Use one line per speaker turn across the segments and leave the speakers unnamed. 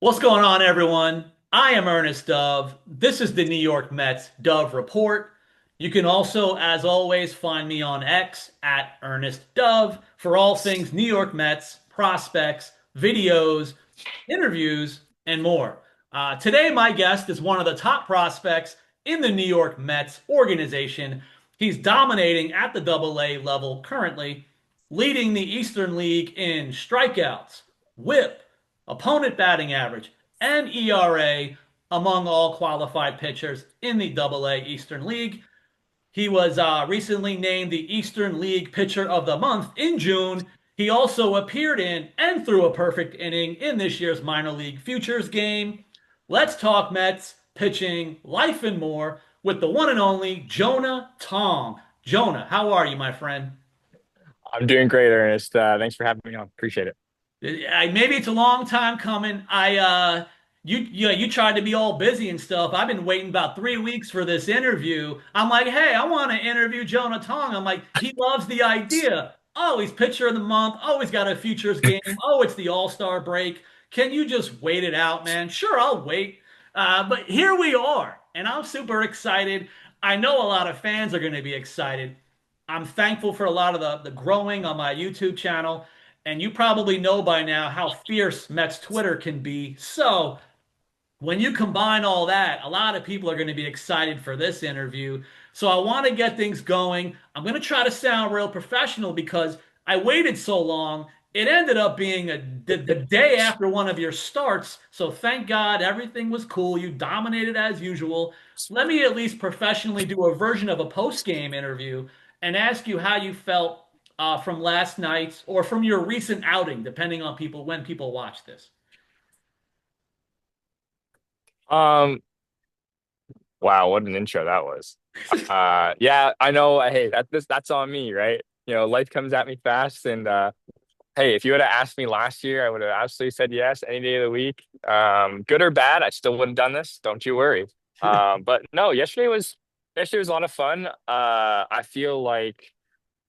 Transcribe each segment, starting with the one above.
What's going on, everyone? I am Ernest Dove. This is the New York Mets Dove Report. You can also, as always, find me on X at Ernest Dove for all things New York Mets, prospects, videos, interviews, and more. Today, my guest is one of the top prospects in the New York Mets organization. He's dominating at the AA level currently, leading the Eastern League in strikeouts, whip, opponent batting average, and ERA among all qualified pitchers in the AA Eastern League. He was recently named the Eastern League Pitcher of the Month in June. He also appeared in and threw a perfect inning in this year's minor league futures game. Let's talk Mets, pitching, life, and more with the one and only Jonah Tong. Jonah, how are you, my friend?
I'm doing great, Ernest. Thanks for having me on. Appreciate it.
Maybe it's a long time coming. You tried to be all busy and stuff. I've been waiting about 3 weeks for this interview. I'm like, hey, I want to interview Jonah Tong. I'm like, he loves the idea. Oh, he's pitcher of the month. Oh, he's got a futures game. Oh, it's the All-Star break. Can you just wait it out, man? Sure, I'll wait. But here we are, and I'm super excited. I know a lot of fans are going to be excited. I'm thankful for a lot of the growing on my YouTube channel. And you probably know by now how fierce Mets Twitter can be. So when you combine all that, a lot of people are going to be excited for this interview. So I want to get things going. I'm going to try to sound real professional because I waited so long. It ended up being the day after one of your starts. So thank God everything was cool. You dominated as usual. Let me at least professionally do a version of a post-game interview and ask you how you felt from last night or from your recent outing, depending on people when people watch this.
Um, wow, what an intro that was. Yeah, I know. Hey, that's on me, right? Life comes at me fast, and hey, if you would have asked me last year, I would have absolutely said yes any day of the week. Good or bad, I still wouldn't have done this. Don't you worry. But no, yesterday was a lot of fun. I feel like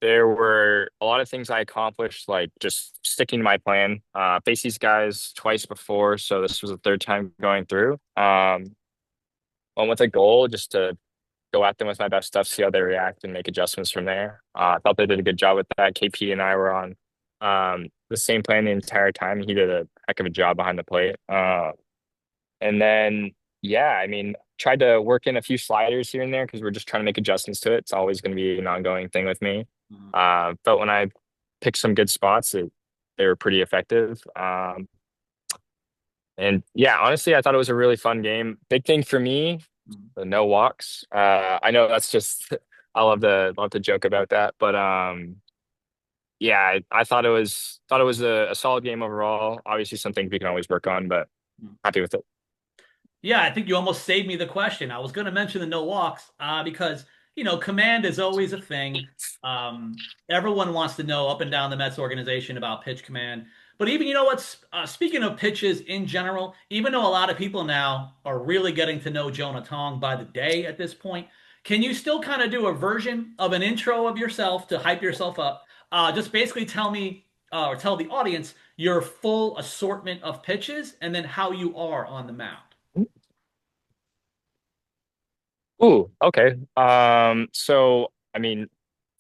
there were a lot of things I accomplished, like just sticking to my plan. Faced these guys twice before, so this was the third time going through. Went with a goal just to go at them with my best stuff, see how they react, and make adjustments from there. I thought they did a good job with that. KP and I were on the same plan the entire time. He did a heck of a job behind the plate. And then, yeah, I mean, tried to work in a few sliders here and there because we're just trying to make adjustments to it. It's always going to be an ongoing thing with me. But when I picked some good spots, they were pretty effective. And yeah, honestly, I thought it was a really fun game. Big thing for me, the no walks. I know that's just I love to joke about that, but yeah, I thought it was a solid game overall. Obviously, some things we can always work on, but happy with it.
Yeah, I think you almost saved me the question. I was going to mention the no walks because, command is always a thing. Everyone wants to know up and down the Mets organization about pitch command. But even, you know what? Speaking of pitches in general, even though a lot of people now are really getting to know Jonah Tong by the day at this point, can you still kind of do a version of an intro of yourself to hype yourself up? Just basically tell me or tell the audience your full assortment of pitches and then how you are on the mound.
Ooh, okay. So I mean,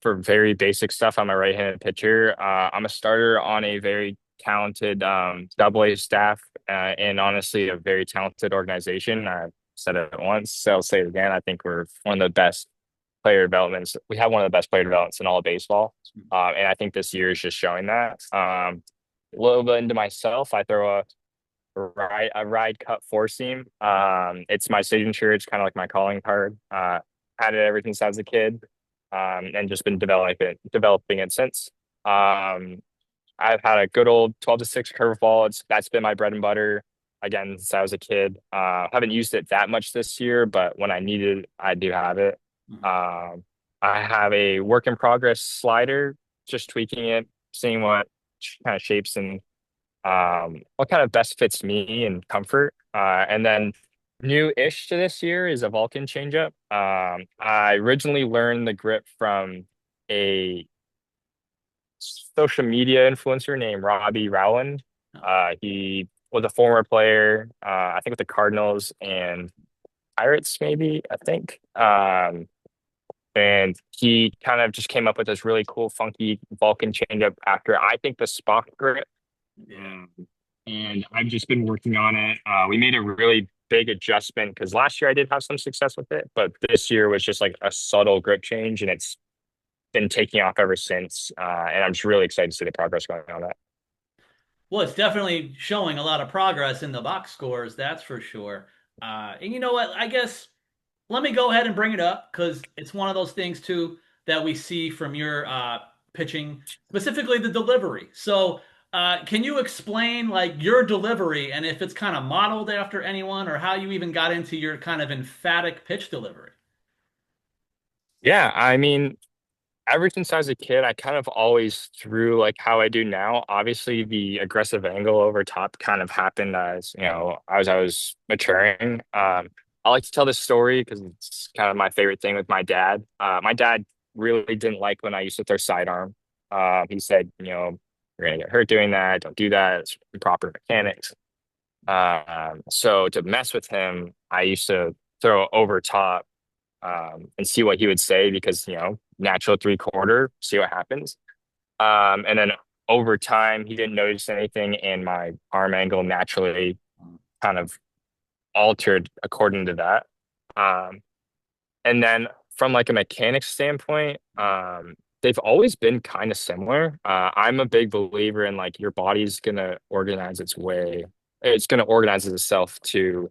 for very basic stuff, I'm a right-handed pitcher. I'm a starter on a very talented double A staff, and honestly, a very talented organization. I've said it once, so I'll say it again. I think we're one of the best player developments. We have one of the best player developments in all of baseball, and I think this year is just showing that. A little bit into myself, I throw a ride cut four seam. It's my signature. It's kind of like my calling card. Had it ever since I was a kid, and just been developing it since. Um, I've had a good old 12 to 6 curveball. That's been my bread and butter again since I was a kid. Haven't used it that much this year, but when I need it, I do have it.
Mhm.
Um, I have a work in progress slider, just tweaking it, seeing what kind of shapes and what kind of best fits me and comfort. And then new-ish to this year is a Vulcan changeup. I originally learned the grip from a social media influencer named Robbie Rowland. He was a former player, I think with the Cardinals and Pirates, maybe, I think. And he kind of just came up with this really cool, funky Vulcan changeup after I think the Spock grip.
Yeah.
Um, and I've just been working on it. We made a really big adjustment because last year I did have some success with it, but this year was just like a subtle grip change, and it's been taking off ever since. And I'm just really excited to see the progress going on that.
Well, it's definitely showing a lot of progress in the box scores, that's for sure. And you know what? I guess let me go ahead and bring it up because it's one of those things too that we see from your pitching, specifically the delivery. So, can you explain like your delivery and if it's kind of modeled after anyone or how you even got into your kind of emphatic pitch delivery?
Yeah, I mean, ever since I was a kid, I kind of always threw like how I do now. Obviously, the aggressive angle over top kind of happened as, as I was maturing. I like to tell this story because it's kind of my favorite thing with my dad. My dad really didn't like when I used to throw sidearm. He said, you're gonna get hurt doing that. Don't do that. It's improper mechanics. So to mess with him, I used to throw over top and see what he would say because, natural three-quarter, see what happens. And then over time, he didn't notice anything, and my arm angle naturally kind of altered according to that. Um, and then from like a mechanics standpoint, they've always been kind of similar. I'm a big believer in like your body's gonna organize its way. It's gonna organize itself to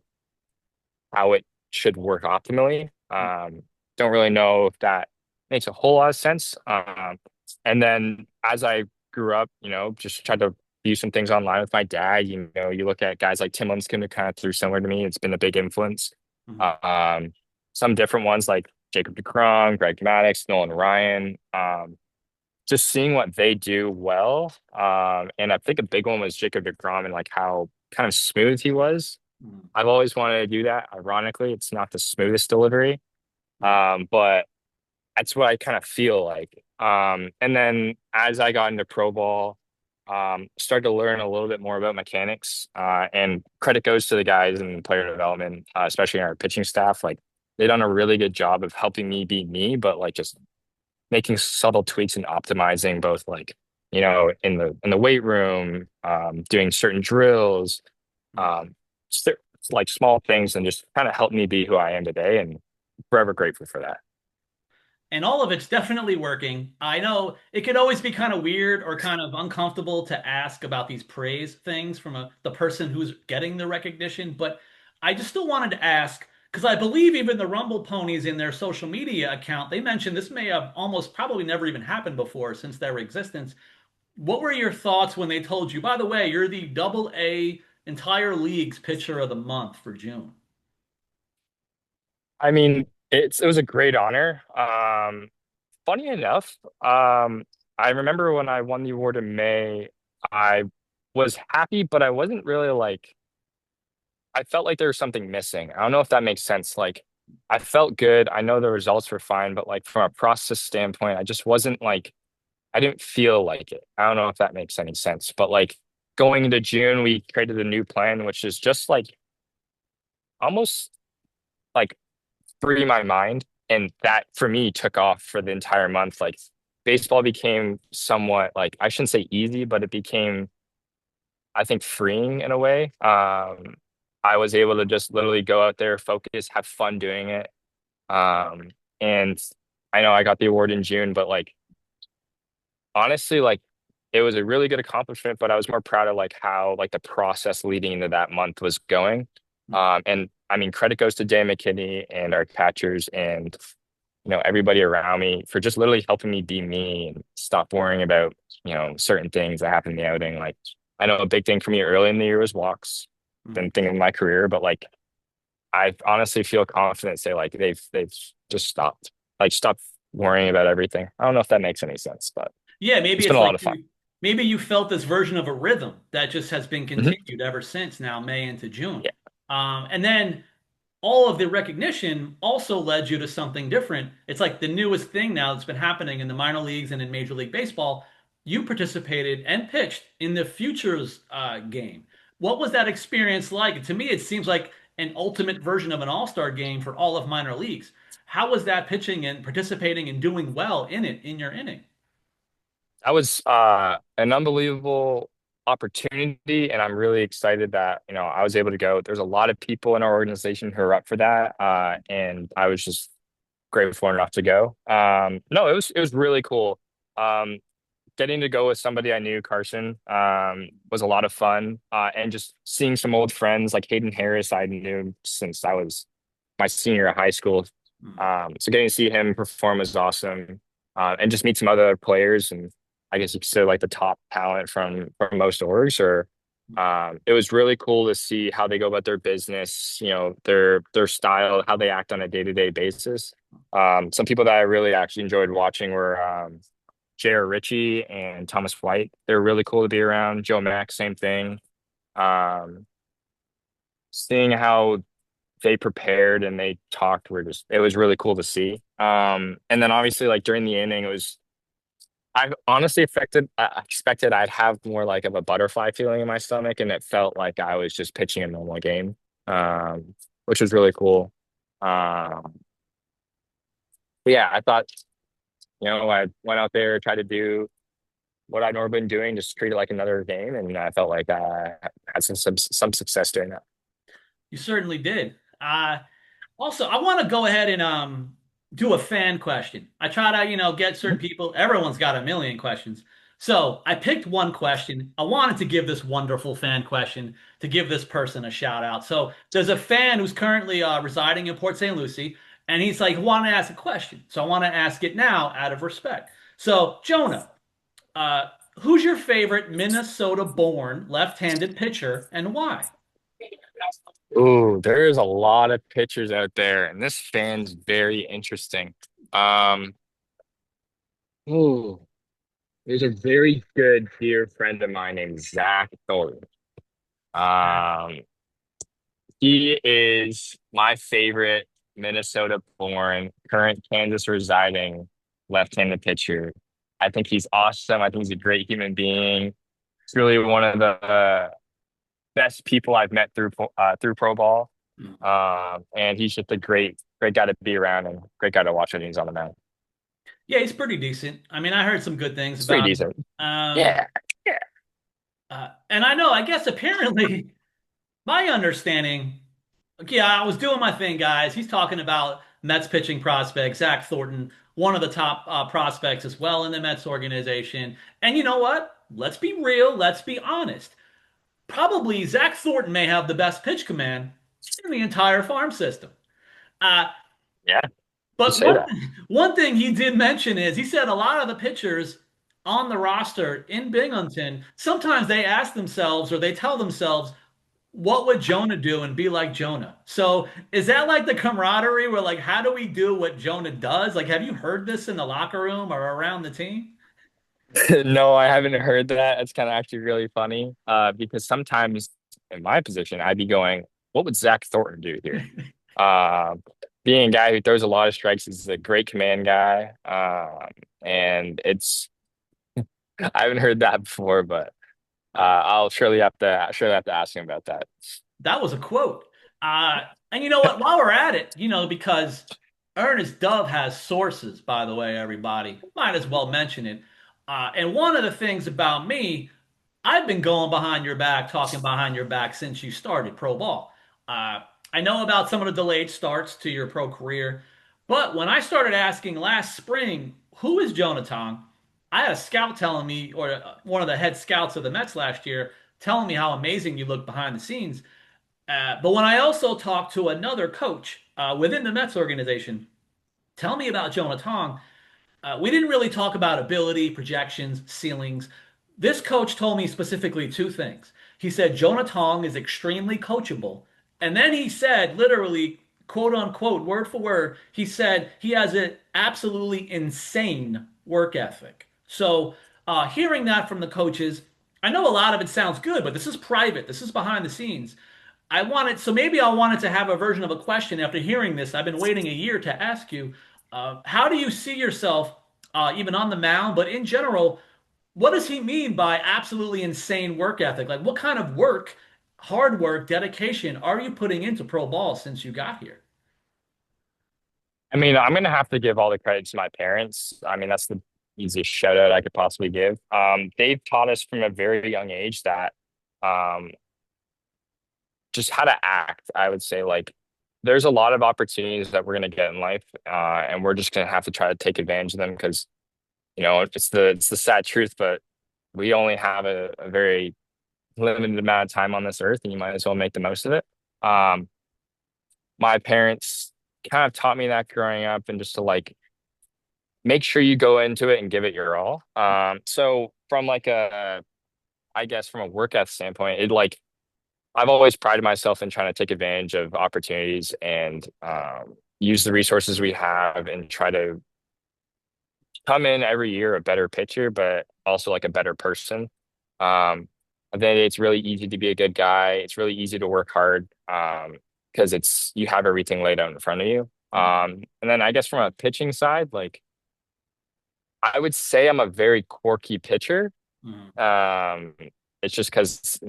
how it should work optimally. Don't really know if that makes a whole lot of sense. And then as I grew up, just tried to view some things online with my dad. You look at guys like Tim Lincecum who kind of threw similar to me. It's been a big influence.
Mhm.
Um, some different ones like Jacob deGrom, Greg Maddux, Nolan Ryan. Just seeing what they do well. And I think a big one was Jacob deGrom and like how kind of smooth he was.
Mhm.
I've always wanted to do that. Ironically, it's not the smoothest delivery,
Mhm.
but that's what I kind of feel like. And then as I got into pro ball, started to learn a little bit more about mechanics. And credit goes to the guys in player development, especially our pitching staff. Like they've done a really good job of helping me be me, but like just making subtle tweaks and optimizing both like, in the weight room, doing certain drills,
Mhm.
um, st- like small things and just kind of helped me be who I am today and forever grateful for that.
And all of it's definitely working. I know it could always be kind of weird or kind of uncomfortable to ask about these praise things from the person who's getting the recognition, but I just still wanted to ask because I believe even the Rumble Ponies in their social media account, they mentioned this may have almost probably never even happened before since their existence. What were your thoughts when they told you, by the way, you're the double A entire league's pitcher of the month for June?
I mean, it was a great honor. Funny enough, I remember when I won the award in May, I was happy, but I wasn't really like I felt like there was something missing. I don't know if that makes sense. Like I felt good. I know the results were fine, but like from a process standpoint, I just wasn't like I didn't feel like it. I don't know if that makes any sense. But like going into June, we created a new plan, which is just like almost like free my mind. And that for me took off for the entire month. Like baseball became somewhat like I shouldn't say easy, but it became, I think, freeing in a way. I was able to just literally go out there, focus, have fun doing it. Um, and I know I got the award in June, but like honestly, like it was a really good accomplishment, but I was more proud of like how like the process leading into that month was going. And I mean, credit goes to Dan McKinney and our catchers and everybody around me for just literally helping me be me and stop worrying about, certain things that happen in the outing. Like I know a big thing for me early in the year was walks, been
Mhm.
thinking of my career, but like I honestly feel confident to say like they've just stopped. Like stopped worrying about everything. I don't know if that makes any sense, but
Yeah, maybe
it's been
it's
a lot
like
of fun.
maybe you felt this version of a rhythm that just has been
Mhm.
continued ever since now May into June.
Yeah.
And then all of the recognition also led you to something different. It's like the newest thing now that's been happening in the minor leagues and in Major League Baseball. You participated and pitched in the Futures game. What was that experience like? To me, it seems like an ultimate version of an all-star game for all of minor leagues. How was that pitching and participating and doing well in it in your inning?
That was an unbelievable opportunity, and I'm really excited that, I was able to go. There's a lot of people in our organization who are up for that, and I was just grateful enough to go. No, it was really cool. Um, Getting to go with somebody I knew, Carson, was a lot of fun, and just seeing some old friends like Hayden Harris, I knew since I was my senior at high school.
Hmm.
So getting to see him perform was awesome, and just meet some other players, and I guess you could say like the top talent from most orgs. Or it was really cool to see how they go about their business, their style, how they act on a day-to-day basis. Some people that I really actually enjoyed watching were J.R. Ritchie and Thomas White. They're really cool to be around. Joe Mack, same thing. Um, Seeing how they prepared and they talked were just it was really cool to see. And then obviously like during the inning, I honestly I expected I'd have more like of a butterfly feeling in my stomach, and it felt like I was just pitching a normal game, which was really cool. Um, but yeah, I thought, I went out there, tried to do what I'd normally been doing, just treat it like another game, and I felt like I had some success doing that.
You certainly did. Also, I want to go ahead and do a fan question. I try to, get certain people. Everyone's got a million questions. So I picked one question. I wanted to give this wonderful fan question to give this person a shout out. So there's a fan who's currently residing in Port St. Lucie, and he's like, want to ask a question. So I want to ask it now out of respect. So Jonah, uh, who's your favorite Minnesota-born left-handed pitcher and why?
Ooh, there's a lot of pitchers out there, and this fan's very interesting. Um, ooh, there's a very good dear friend of mine named Zach Thornton. Um, he is my favorite Minnesota-born, current Kansas residing left-handed pitcher. I think he's awesome. I think he's a great human being. He's really one of the best people I've met through pro ball. And he's just a great guy to be around and great guy to watch when he's on the mound.
Yeah, he's pretty decent. I mean, I heard some good things
It's pretty
about him.
decent.
Um,
Yeah. Yeah.
and I know, I guess apparently, my understanding, yeah, I was doing my thing, guys. He's talking about Mets pitching prospect, Zach Thornton, one of the top prospects as well in the Mets organization. And you know what? Let's be real. Let's be honest. Probably Zach Thornton may have the best pitch command in the entire farm system. Uh,
Yeah. You
But
say
one
that.
one thing he did mention is he said a lot of the pitchers on the roster in Binghamton sometimes they ask themselves or they tell themselves, what would Jonah do and be like Jonah? So is that like the camaraderie where like how do we do what Jonah does? Like have you heard this in the locker room or around the team?
No, I haven't heard that. It's kind of actually really funny. Because sometimes in my position, I'd be going, what would Zach Thornton do here? Um, Being a guy who throws a lot of strikes is a great command guy. And I haven't heard that before, but I'll surely have to ask him about that.
That was a quote. And you know what? While we're at it, because Ernest Dove has sources, by the way, everybody. Might as well mention it. And one of the things about me, I've been going behind your back, talking behind your back since you started pro ball. Uh, I know about some of the delayed starts to your pro career, but when I started asking last spring, who is Jonah Tong? I had a scout telling me, or one of the head scouts of the Mets last year, telling me how amazing you look behind the scenes. But when I also talked to another coach within the Mets organization, tell me about Jonah Tong, we didn't really talk about ability, projections, ceilings. This coach told me specifically two things. He said Jonah Tong is extremely coachable. And then he said, literally, quote unquote, word for word, he said he has an absolutely insane work ethic. So, hearing that from the coaches, I know a lot of it sounds good, but this is private. This is behind the scenes. So maybe I wanted to have a version of a question after hearing this. I've been waiting a year to ask you, how do you see yourself, even on the mound, but in general, what does he mean by absolutely insane work ethic? Like, what kind of work hard work, dedication are you putting into pro ball since you got here?
I mean, I'm gonna have to give all the credit to my parents. I mean, that's the easiest shout out I could possibly give. They've taught us from a very young age that um, just how to act. I would say like there's a lot of opportunities that we're gonna get in life, and we're just gonna have to try to take advantage of them because it's the sad truth, but we only have a very limited amount of time on this earth, and you might as well make the most of it. Um, my parents kind of taught me that growing up, and just to like make sure you go into it and give it your all. So from like I guess from a work ethic standpoint, it like I've always prided myself in trying to take advantage of opportunities and use the resources we have and try to come in every year a better pitcher, but also like a better person. I think it's really easy to be a good guy. It's really easy to work hard because it's you have everything laid out in front of you. And then I guess from a pitching side, like I would say I'm a very quirky pitcher.
Mhm.
Um, it's just because,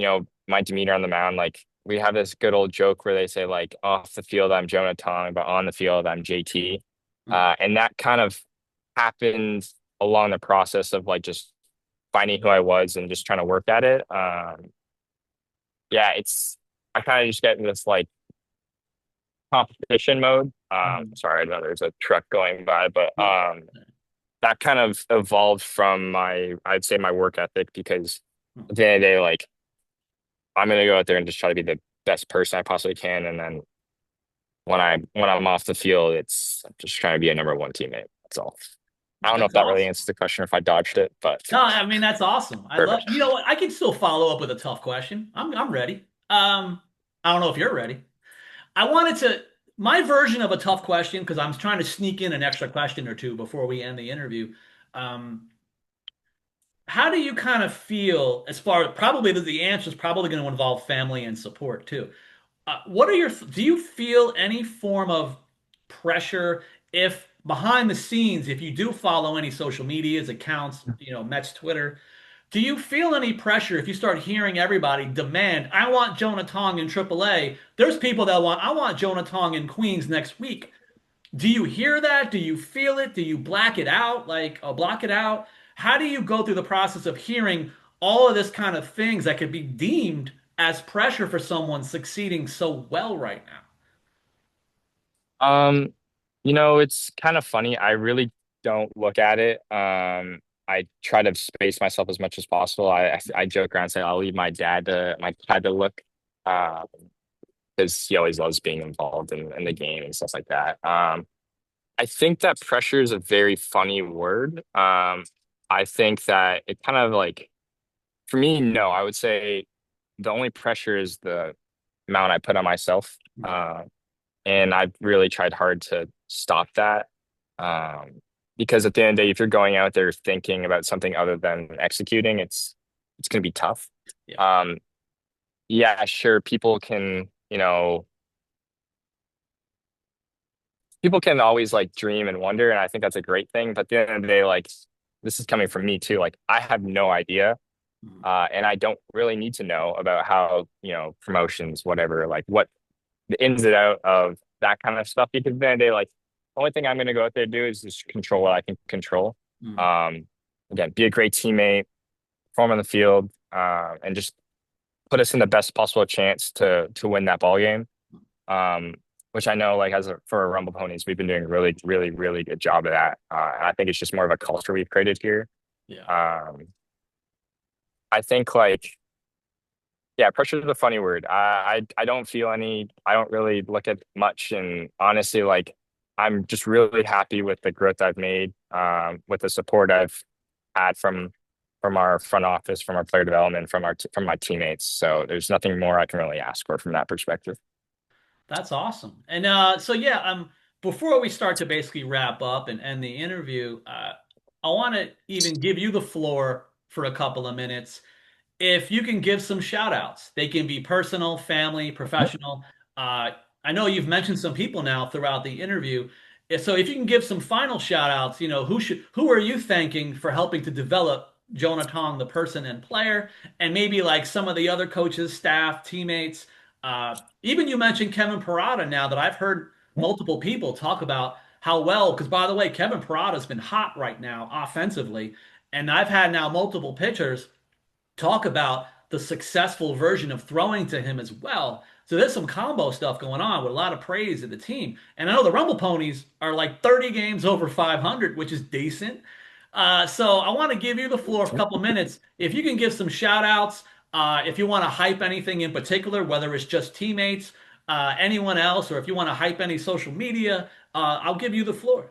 my demeanor on the mound, like we have this good old joke where they say like off the field I'm Jonah Tong, but on the field I'm JT.
Mhm.
And that kind of happened along the process of like just finding who I was and just trying to work at it. Yeah, I kind of just get in this like competition mode.
Mhm.
Sorry, I know there's a truck going by, but
No.
that kind of evolved from I'd say my work ethic because
Mhm.
at the end of the day, like I'm gonna go out there and just try to be the best person I possibly can. And then when I'm off the field, it's I'm just trying to be a number one teammate. That's all. I don't know if
That's
that really
awesome.
answers the question or if I dodged it, but
No, I mean that's awesome. I love.
perfect.
You know what? I can still follow up with a tough question. I'm ready. I don't know if you're ready. I wanted to my version of a tough question because I'm trying to sneak in an extra question or two before we end the interview. Um, how do you kind of feel as far probably the answer is probably going to involve family and support too. What are your do you feel any form of pressure if behind the scenes, if you do follow any social medias accounts, Mets Twitter, do you feel any pressure if you start hearing everybody demand, I want Jonah Tong in AAA? There's people that want, I want Jonah Tong in Queens next week. Do you hear that? Do you feel it? Do you black it out? Block it out? How do you go through the process of hearing all of this kind of things that could be deemed as pressure for someone succeeding so well right now?
Um, it's kind of funny. I really don't look at it. I try to space myself as much as possible. I joke around saying I'll leave my dad to look, uh, because he always loves being involved in the game and stuff like that. I think that pressure is a very funny word. I think that it kind of like for me, no, I would say the only pressure is the amount I put on myself. And I've really tried hard to stop that. Um, because at the end of the day, if you're going out there thinking about something other than executing, it's going to be tough.
Yeah.
Um, yeah, sure, people can always like dream and wonder, and I think that's a great thing. But at the end of the day, like this is coming from me too. Like I have no idea,
Mhm.
and I don't really need to know about how, promotions, whatever, like what the ins and out of that kind of stuff because then they like the only thing I'm going to go out there and do is just control what I can control.
Mhm.
Um, again, be a great teammate, perform on the field, and just put us in the best possible chance to win that ball game. Um, which I know like for Rumble Ponies, we've been doing a really, really, really good job of that. And I think it's just more of a culture we've created here.
Yeah.
Um, I think like yeah, pressure is a funny word. I don't feel any. I don't really look at much, and honestly, like I'm just really happy with the growth I've made, with the support I've had from our front office, from our player development, from my teammates. So there's nothing more I can really ask for from that perspective.
That's awesome. And so yeah, before we start to basically wrap up and end the interview, I want to even give you the floor for a couple of minutes. If you can give some shout outs, they can be personal, family, professional. Uh, I know you've mentioned some people now throughout the interview. So if you can give some final shout outs, who are you thanking for helping to develop Jonah Tong, the person and player, and maybe like some of the other coaches, staff, teammates. Even you mentioned Kevin Parada now that I've heard multiple people talk about how well, because by the way, Kevin Parada's been hot right now offensively. And I've had now multiple pitchers talk about the successful version of throwing to him as well. So there's some combo stuff going on with a lot of praise of the team. And I know the Rumble Ponies are like 30 games over 500, which is decent. So I want to give you the floor for a couple minutes. If you can give some shout outs, if you want to hype anything in particular, whether it's just teammates, anyone else, or if you want to hype any social media, I'll give you the floor.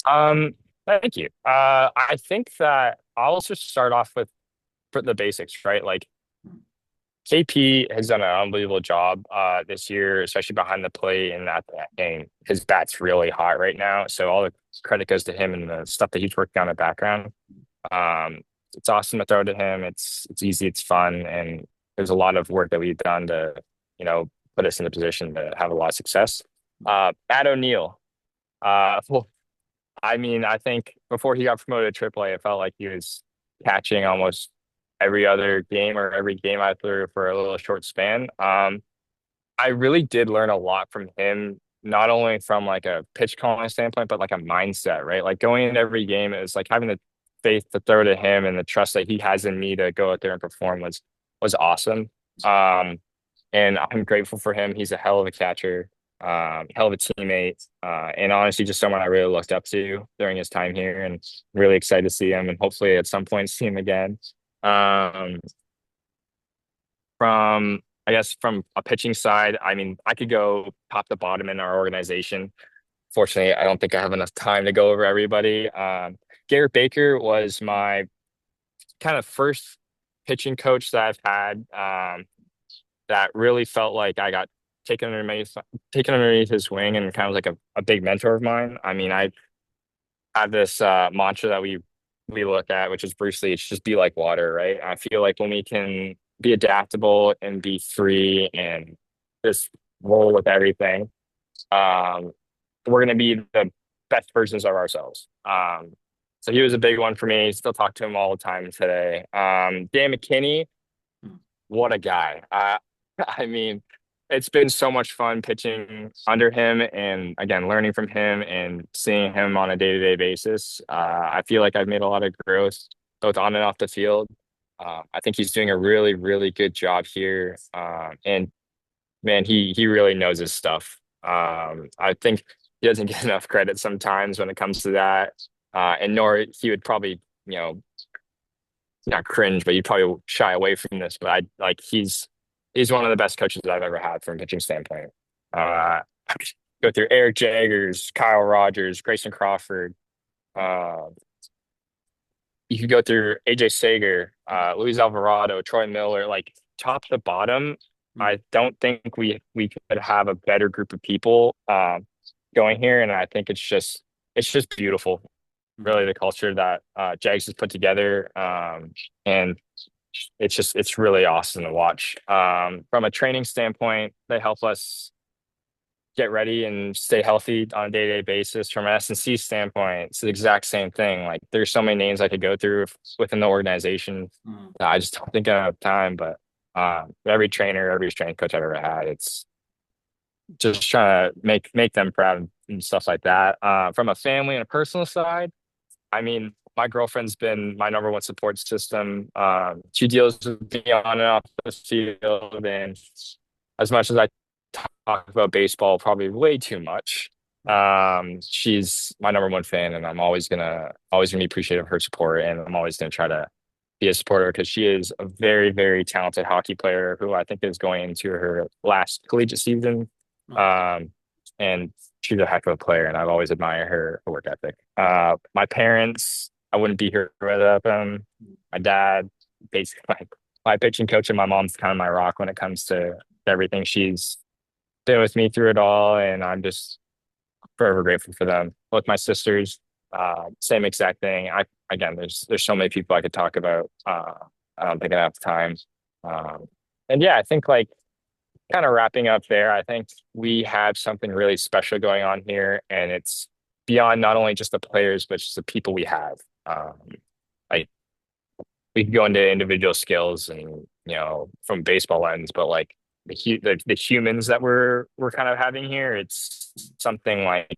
Um, Thank you. I think that I'll just start off with the basics, right? Like KP has done an unbelievable job this year, especially behind the plate and at that game. His bat's really hot right now, so all the credit goes to him and the stuff that he's working on in the background. Um, it's awesome to throw to him. It's easy, it's fun, and there's a lot of work that we've done to, you know, put us in a position to have a lot of success. Matt O'Neill. Well, I mean, I think before he got promoted to AAA, it felt like he was catching almost every other game or every game I threw for a little short span. I really did learn a lot from him, not only from like a pitch calling standpoint, but like a mindset, right? Like going into every game, it was like having the faith to throw to him and the trust that he has in me to go out there and perform was awesome. Um, and I'm grateful for him. He's a hell of a catcher, hell of a teammate, and honestly, just someone I really looked up to during his time here, and really excited to see him, and hopefully at some point see him again. Um, from I guess from a pitching side, I mean, I could go top to bottom in our organization. Fortunately, I don't think I have enough time to go over everybody. Garrett Baker was my kind of first pitching coach that I've had. That really felt like I got taken underneath his wing and kind of like a big mentor of mine. I mean, I have this mantra that we look at, which is Bruce Lee. It's just be like water, right? I feel like when we can be adaptable and be free and just roll with everything, um, we're gonna be the best versions of ourselves. So he was a big one for me. Still talk to him all the time today. Dan McKinney, what a guy. I mean, it's been so much fun pitching under him and again, learning from him and seeing him on a day-to-day basis. I feel like I've made a lot of growth both on and off the field. I think he's doing a really, really good job here. And man, he really knows his stuff. I think he doesn't get enough credit sometimes when it comes to that. And nor he would probably, you know, not cringe, but you probably shy away from this. But I like he's one of the best coaches I've ever had from a pitching standpoint. Uh, go through Eric Jaggers, Kyle Rogers, Grayson Crawford. Uh, you could go through AJ Sager, Luis Alvarado, Troy Miller, like top to bottom. I don't think we could have a better group of people going here, and I think it's just beautiful, really, the culture that Jags has put together, and it's really awesome to watch. From a training standpoint, they help us get ready and stay healthy on a day-to-day basis. From an S&C standpoint, it's the exact same thing. Like there's so many names I could go through within the organization.
Mm.
I just don't think I have time, but every trainer, every strength coach I've ever had, it's just trying to make them proud and stuff like that. From a family and a personal side, I mean, my girlfriend's been my number one support system. She deals with me on and off the field, and as much as I talk about baseball, probably way too much. She's my number one fan, and I'm always gonna be appreciative of her support, and I'm always gonna try to be a supporter because she is a very, very talented hockey player who I think is going into her last collegiate season.
Mm.
Um, and she's a heck of a player, and I've always admired her work ethic. My parents, I wouldn't be here without them. My dad, basically my pitching coach, and my mom's kind of my rock when it comes to everything. She's been with me through it all, and I'm just forever grateful for them. Both my sisters, same exact thing. I again, there's so many people I could talk about. I don't think I have time. Um, and yeah, I think like kind of wrapping up there, I think we have something really special going on here, and it's beyond not only just the players, but just the people we have. Um, like we could go into individual skills and from baseball lens, but like the humans that we're kind of having here, it's something like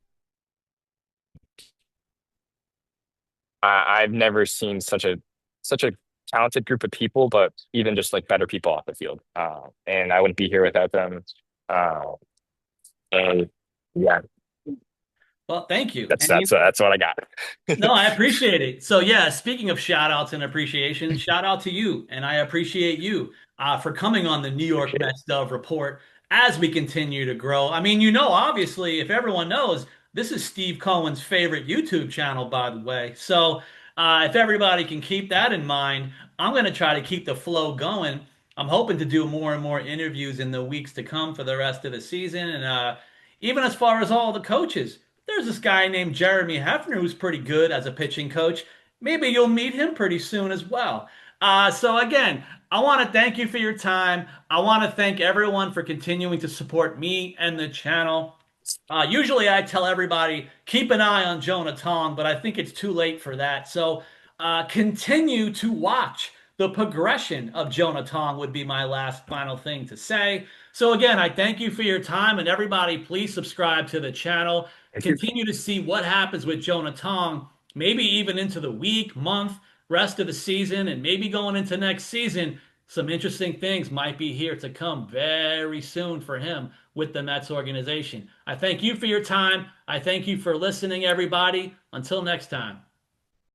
I've never seen such a talented group of people, but even just like better people off the field. And I wouldn't be here without them. Uh, and yeah,
Well, thank you.
that's
And
that's that's what I got.
no, I appreciate it. So yeah, speaking of shout outs and appreciation, shout out to you. And I appreciate you for coming on the New York
Appreciate it.
Mets Dove Report as we continue to grow. I mean, you know, obviously, if everyone knows, this is Steve Cohen's favorite YouTube channel, by the way. So if everybody can keep that in mind, I'm going to try to keep the flow going. I'm hoping to do more and more interviews in the weeks to come for the rest of the season. And even as far as all the coaches. There's this guy named Jeremy Hefner who's pretty good as a pitching coach. Maybe you'll meet him pretty soon as well. So again, I want to thank you for your time. I want to thank everyone for continuing to support me and the channel. Usually I tell everybody, keep an eye on Jonah Tong, but I think it's too late for that. So continue to watch the progression of Jonah Tong would be my last final thing to say. So again, I thank you for your time and everybody, please subscribe to the channel.
Thank you.
Continue to see what happens with Jonah Tong, maybe even into the week, month, rest of the season, and maybe going into next season. Some interesting things might be here to come very soon for him with the Mets organization. I thank you for your time. I thank you for listening, everybody. Until next time.